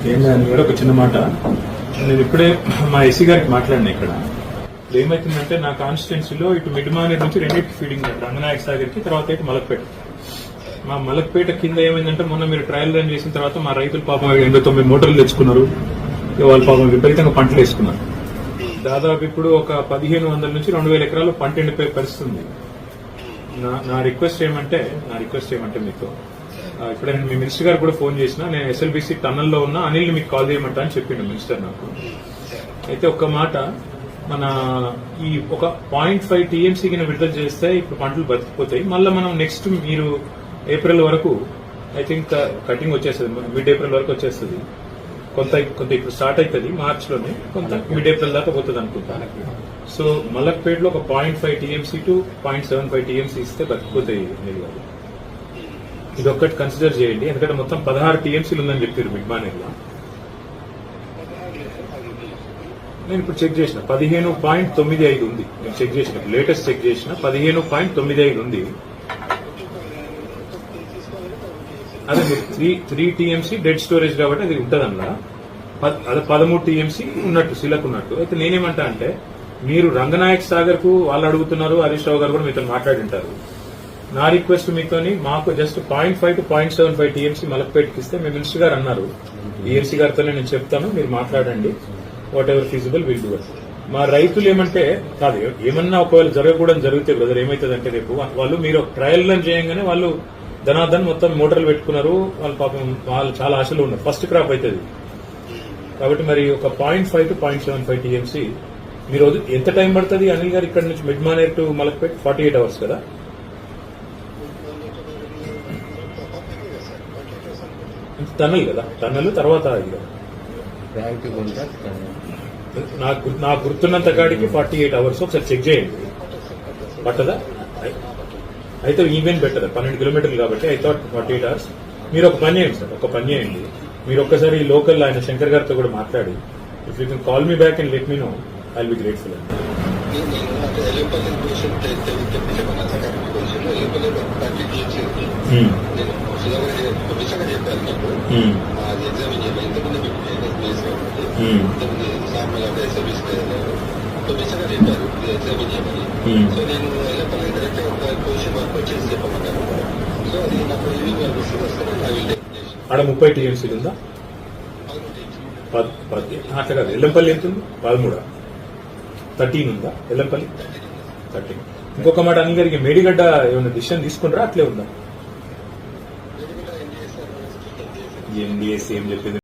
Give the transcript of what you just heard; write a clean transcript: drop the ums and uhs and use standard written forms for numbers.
ఏంటని కూడా ఒక చిన్న మాట. నేను ఇప్పుడే మా ఎస్సీ గారికి మాట్లాడినా. ఇక్కడ ఏమైతుందంటే నా కాన్స్టిట్యున్సీలో ఇటు మిడ్ మానేర్ నుంచి రెండింటికి ఫీడింగ్ రంగనాయక సాగర్కి, తర్వాత ఇటు మలక్పేట. మా మలక్పేట కింద ఏమైందంటే మొన్న మీరు ట్రయల్ రన్ చేసిన తర్వాత మా రైతులు పాపం 89 మోటార్లు తెచ్చుకున్నారు. వాళ్ళు పాపం విపరీతంగా పంటలు వేసుకున్నారు. దాదాపు ఇప్పుడు ఒక 1500 నుంచి 2000 ఎకరాలు పంట ఎండిపోయే పరిస్థితి ఉంది. నా రిక్వెస్ట్ ఏమంటే మీకు ఇప్పుడు నేను మీ మినిస్టర్ గారు కూడా ఫోన్ చేసిన, నేను ఎస్ఎల్బీసీ టన్నల్లో ఉన్న అనిల్ మీకు కాల్ చేయమంటా అని చెప్పిండు మినిస్టర్ నాకు. అయితే ఒక్క మాట, మన ఈ ఒక 0.5 టీఎంసీ కింద విడుదల చేస్తే ఇప్పుడు పంటలు బతికిపోతాయి. మళ్ళీ మనం నెక్స్ట్ మీరు ఏప్రిల్ వరకు ఐ థింక్ కటింగ్ వచ్చేస్తుంది, మిడ్ ఏప్రిల్ వరకు వచ్చేస్తుంది. కొంత ఇప్పుడు స్టార్ట్ అవుతుంది మార్చ్ లోనే, కొంత మిడ్ ఏప్రిల్ దాకా పోతుంది అనుకుంటా. సో మలక్పేటలో ఒక 0.5 టీఎంసీ టు 0.75 టీఎంసీ ఇస్తే బతికిపోతాయి. ఇది ఒక్కటి కన్సిడర్ చేయండి, ఎందుకంటే మొత్తం 16 టీఎంసీలు ఉందని చెప్పారు మిడ్ మానేర్లో. నేను ఇప్పుడు చెక్ చేసిన 15.95 ఉంది. నేను చెక్ చేసిన, లేటెస్ట్ చెక్ చేసిన 15.95 ఉంది. అదే మీరు 3 టీఎంసీ డెడ్ స్టోరేజ్ కాబట్టి అది ఉంటుంది అందులో. అదే 13 టీఎంసీ ఉన్నట్టు సిలకు ఉన్నట్టు. అయితే నేనేమంటా అంటే, మీరు రంగనాయక్ సాగర్ కు వాళ్ళు అడుగుతున్నారు, హరీష్ రావు గారు కూడా మీతో మాట్లాడింటారు. నా రిక్వెస్ట్ మీతోని మాకు జస్ట్ 0.5 to 0.75 టీఎంసీ మలక్పేటకి ఇస్తే మీ మినిస్టర్ గారు అన్నారు, ఈఎన్సీ గారితోనే నేను చెప్తాను, మీరు మాట్లాడండి, what ever feasible will do it. మా రైతులు ఏమంటే కాదు, ఏమన్నా ఒకవేళ జరగకూడదు జరిగితే బ్రదర్ ఏమవుతుందంటే, రేపు వాళ్ళు మీరు ట్రయల్ రన్ చేయగానే వాళ్ళు ధనాధన్ మొత్తం మోటార్లు పెట్టుకున్నారు. వాళ్ళు పాపం వాళ్ళు చాలా ఆశలు ఉన్నారు, ఫస్ట్ క్రాప్ అవుతుంది కాబట్టి. మరి ఒక 0.5 to 0.75 టీఎంసీ మీరు ఎంత టైం పడుతుంది అనిల్ గారు ఇక్కడ నుంచి mid Maner to Malakpet? 48 hours కదా. టన్నల్ కదా, టన్నల్ తర్వాత ఇది నాకు గుర్తున్నంత కాడికి 48 అవర్స్. ఒకసారి చెక్ చేయండి పట్టదా. అయితే ఈవెన్ బెటర్, 12 కిలోమీటర్లు కాబట్టి ఐ థాట్ 48 అవర్స్. మీరు ఒక పని చేయండి సార్, ఒక పని చేయండి, మీరు ఒక్కసారి లోకల్ ఆయన శంకర్ గారితో కూడా మాట్లాడి, if you can call me back and let me know, I will be grateful. ఆడ 30 టీఎంసీలు ఉందా? అట్లా కాదు, ఎల్లంపల్లి ఎంత ఉంది? 13, 13 ఉందా ఎల్లంపల్లి? 13. ఇంకొక మాట అనిల్ గారికి, మేడిగడ్డ ఏమైనా డిసిషన్ తీసుకుంటారా అట్లే ఉందా? ఎన్డీఎస్సీ ఏం చెప్పింది?